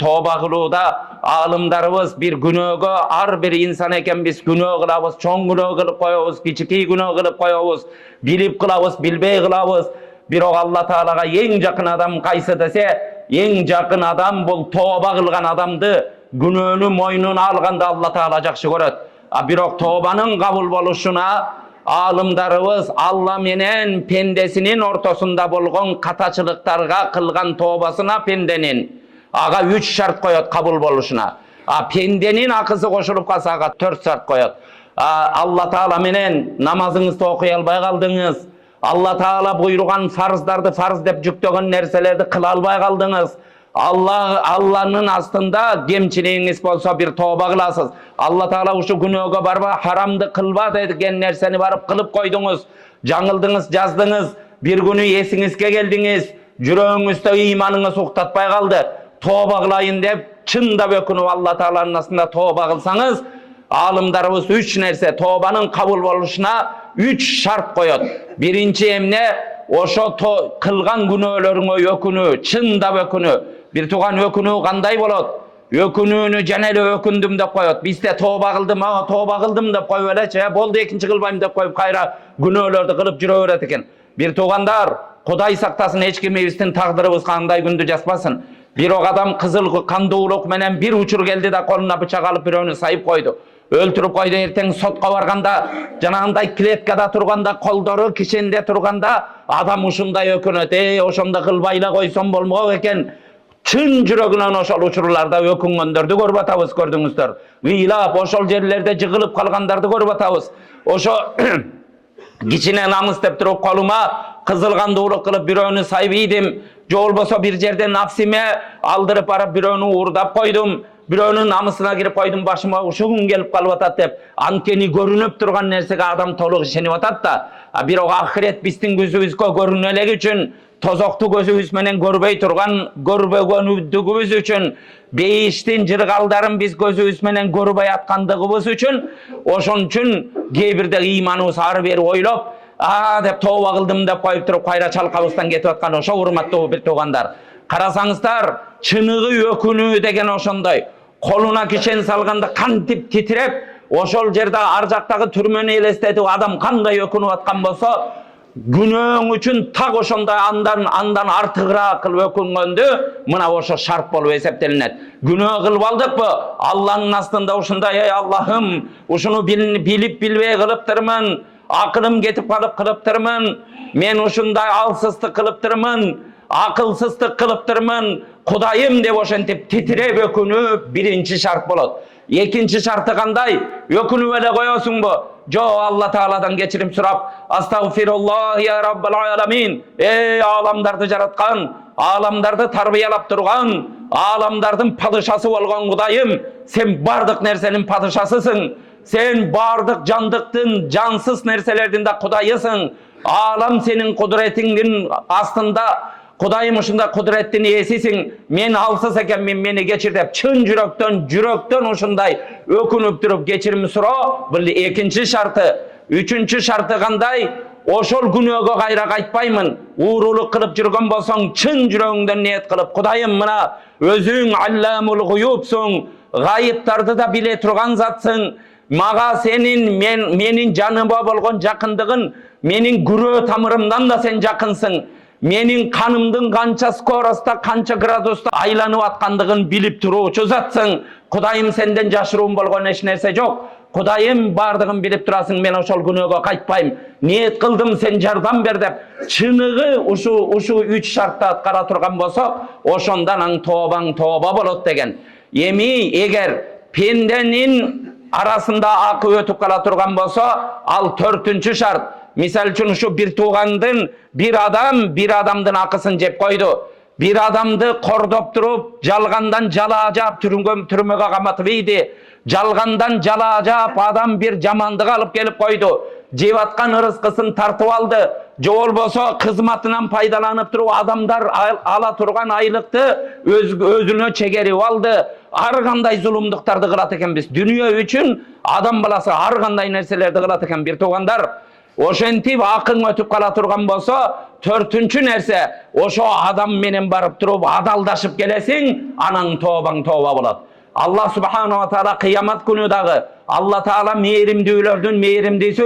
toba kılıuda alımlarımız bir günöge ar bir insan eken biz günög kılabız, çoň günög kılıp koyabız, kiçiki günög kılıp koyabız, bilip kılabız, bilbey kılabız. Birok Allah Taalaga en jakyn adam kayсы dese, en jakyn adam bul toba kılgan adamdy. Günöünü moýnuna alganda Allah Taala jakşı göret. Birok tobanyň kabul boluşuna alımlarımız Allah menen pendesinin ortasında bolgon kataçılıklarga kılgan tobasına pendenin aga 3 şart koyat kabul boluşuna. Pendenin akısı koşulup kalsa aga 4 şart koyat. Allah Taala menen namazıňyzdy okuy albay kaldyňyz. Allah Taala buyurgan farzdardy farz dep jükdegen nerselerdi kıla albay kaldyňyz. Allah'ın aslında gemçiliğiniz bolsa bir toba kılasız. Allah Taala uşu günöge barba haramdı kılba dedigen nerseni barıp kılıp koydunuz. Жаңылдыңыз, jazdınız. Bir günü esiňizge geldiňiz. Jüreğiňizde imanıňyz uktatpay kaldı. Toba kılayın dep çynda bökünüp Allah Taala'nın aslında toba kılsaňyz, alımlarımız 3 nerse tobanyň kabul boluşuna 3 şart koyat. Birinci emne oşo kılgan günöөлөрüňe ökünü, çynda ökünü. Bir tugan ökünü kanday bolat? Ökünüňi janele ökündüm dep koyat. Bizde toba kıldım dep koyup eleçe, boldu ekinci kılbaýym dep koyup kayra günöөлördi kılıp jüre beret eken. Bir tugandar, Kuday saktasın, hiç kimibizden taqdyrybız kanday gündü jaspasın. Bir o adam kızıl kandoğuluk menen bir uçur geldi da koluna bıçak alıp bireuni sayıp koydu. Öldürüp koydu, erteň sotqa barganda, janagynday kletkada turganda, koldoru kişinde turganda adam uşunday ökünöt. Oşonda kılbayla koyson bolmok eken. Çın jüreginen oşol uçurlarda öküngönderdi görüp atabız, gördüňüzler. Ыйлап oşol jerlerde jygylyp kalgandardy görüp atabız. Oşo kiçine namys dep turup koluma kızıl kandoğuluk kılıp bireuni sayıp idim. Jol bolsa bir jerde nafsime aldırıp barıp bireuni uğurdap koydum. Bireunun namısına girip koydum, başıma uşu gün gelip kalıp atat dep. Ankeni görünüp turgan nersege adam toluk işenip atat da. Bir o ahiret bizden gözübüzge görünelek üçün, tozoktu gözübüz menen görbey turgan, görbegönüdügübüz üçün, beyiştin jırgaldarın biz gözübüz menen görbey atkandygybız üçün, oşon üçün gebirde imanыбыз ары beri oylop, dep toba kıldım dep koyup turup kayra çalkabızdan ketip atkan oşo urmatly bir tugandar. Karasaňyzlar, çınığı ökünü degen oşonday. Koluna kişen salganda kantip titrep, oşol jerde arjaktagı türmeni elestedi adam kanday ökünüp atkan bolsa, günöň üçün tak oşonday andan artıgıra kılıp öküngöndü, mına oşo şart bolup eseptelinet. Günöň kılıp aldykpy? Allah'ın aslında oşunday, ey Allah'ım, uşunu bilip bilbey kılıptırmın, akılım getip kalıp kılıptırmın, men oşunday alsızlık kılıptırmın, akılsızlık kılıptırmın, Kudayım dep oşentip titirep ökünüp birinci şart bolat. Ekinci şartı kanday? Ökünüp ele koyosunbu? Jo, Allah Taala'dan geçirim surap, Astagfirullah ya Rabbal alamin. Ey alamdardy jaratkan, alamdardy tarbiyalap turgan, alamdardın padişası bolgan Kudayım, sen bardyk nersenin padişasısın. Sen bardyk jandyktın, jansız nerselerdin de Kudayısın. Alam senin kudretiňin astında. Kudayım uşunda kudrettin iyesisin. Men alsız eken meni geçir dep çın jürekten uşunday ökünüp durup geçirimi sura. Bir ekinci şartı. Üçüncü şartı kanday? Oşol günöge kayra kaytpaymın. Uğruluk kılıp jürgen bolsoň çın jüregiňden niyet kılıp Kudayım mına özüň allamul guyubsun. Gayıptardy da bile turgan zatsın. Maga senin menin janıma bolgon jakındygyn, menin gürö tamırımdan da sen jakynsın. Menin kanımdın kança skorosta, kança gradusta aylanıp atkandygyn bilip turuvçu zatsın. Kudayım senden jaşyruum bolgon eç nerse jok. Kudayım bardygyn bilip turasın, men oşol günöge kaytpaýym. Niyet kıldım, sen jardam ber dep. Çыныğı uşu 3 şartda atkara turgan bolsa, oşondan aň tobaň toba bolat degen. Emi eger pendenin arasında akı ötüp kala turgan bolsa, al 4-nçü şart. Misal üçün şu bir tugandın bir adamdın akısın jep koydu. Bir adamdı kordop turup jalgandan jala ajap türmege kamatyp idi. Jalgandan jala ajap adam bir jamandyk alıp gelip koydu. Jep atkan ırıskısın tartıp aldı. Jol bolsa kızmatynan paydalanyp turup adamlar ala turgan aylykty özüne çegerip aldı. Ar kanday zulumduklardy kılat eken biz. Dünya üçün adam balası ar kanday nerselerdi kılat eken bir tugandar. Oşentip akın ötüp kala turgan bolsa, Төртüncü nerse oşo adam menen barıp turup adaldaşıp gelesin, anan tobaң toba bolat. Allah subhanahu wa taala kıyamet günü dağı Allah taala meyrimdүүлördün meyrimdisi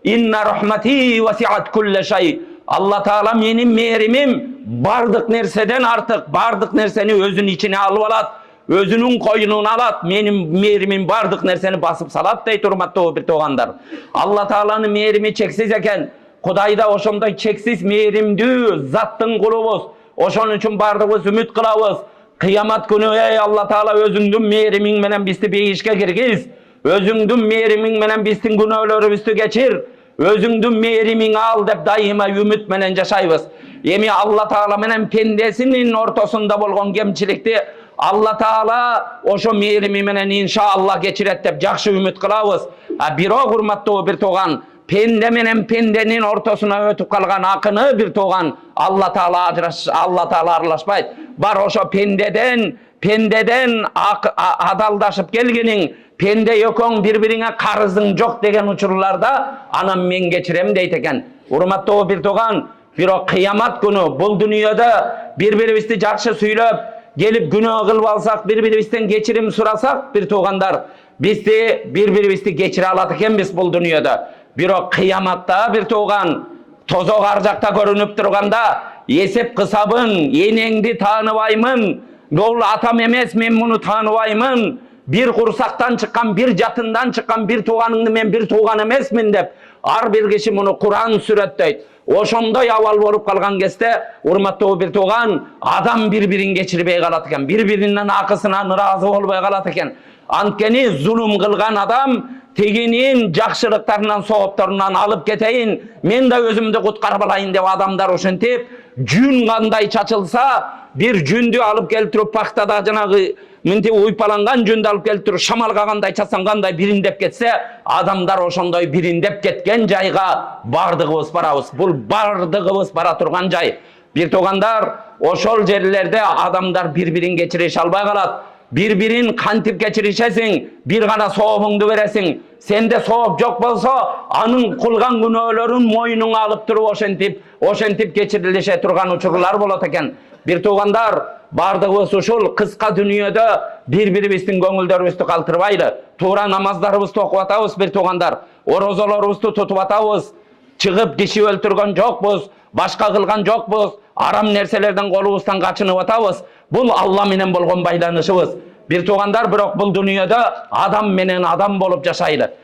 inna rahmeti vasiat kulle şey. Allah taala menin meyrimim bardık nerseden artık bardık nerseni özün içine alıp alat. Özünün koyununa alat. Menin meyrimim bardık nerseni basıp salat deyt hurmatly bir toğandar. Allah Taala'nın meyrimi çeksiz eken. Kudayda oşonday çeksiz meyrimdүү zattın kulubuz. Oşon üçün bardığız ümit kılavuz. Kıyamet günü ey Allah Taala özüңdün meyrimin menen bizi beyişke kirgiz. Özüңdün meyrimin menen bizden günöөлөрүbüzdü geçir. Özüңdün meyrimin al dep daima ümit menen jaşaybız. Emi Allah Taala menen pendesinin ortasında bolgon kemçilikti Allah Taala oşo meyrimi menen inşallah geçiret dep jakşı ümit kılabız. Bирок hurmatly bir toğan pende menen pendenin ortasına ötüp kalgan akını bir toğan Allah Taala arlaşpayt. Bar oşo pendeden adaldaşıp gelgenin pende yokoň birbirine karızың jok degen uçurlarda anam men geçirem deyt eken. Hurmatly bir toğan, bирок kıyamet günü bul dünyada birbirimizni jakşı süýlep gelip günah kılıp alsak, birbirimizden geçirim surasak bir toğandar, biz de birbirimizni geçire alat ekenmiz bul dünyada. Bирок kıyamatta bir toğan, tozok arjakta görünüp turganda, esep kısabın, enеңdi tanıbaymın, bol atam emes men bunu tanıbaymın, bir kursaktan çıkan, bir jatından çıkan bir toğanыңды men bir toğan emesmin dep, ar bir kişi bunu Kur'an süretteyt. Oşondoy awal bolup kalgan keste, hurmatly bir toğan, adam birbirin geçiribey kalat eken, birbirinden akısına narazı bolbay kalat eken. Antkeni zulüm kılgan adam, teginin jakşılıklarından, soğuplarından alıp keteyin, men de özümdü kutkarıp alayın dep adamlar oşentip, jün kanday çaçılsa, bir jündü alıp kelip turup paktada janagı minti uypalangan jündü alıp kelip turup şamal kaganday çasanganday birindep ketse, adamlar oşondoy birindep ketken jayga bardığыбыз barabız. Bul bardığыбыз bara turgan jay. Bir toğandar, oşol jerlerde adamlar birbirin geçiriş albay kalat. Birbirin kantip geçirişesin, bir gana soğuğundu veresin. Sende soğuk jok bolsa, anın kılgan günöөлөрүn moynuňa alıp turup oşentip geçirilişe turgan uçurlar bolat eken. Bir toğandar, bardığыбыз uşul kıska dünyada birbirimizdin köňüllerimizni kaltırbaylı. Tuğra namazlarыбызды okup atabız bir toğandar. Orozalarыбызды tutup atabız. Çıkıp kişi öldürgen jokbuz, başka kılgan jokbuz. Aram nerselerden kolubuzdan kaçınıp atabız. Bul Allah menen bolgon baylanışыбыз. Bir toğandar, bирок bul dünyada adam menen adam bolup jaşaylı.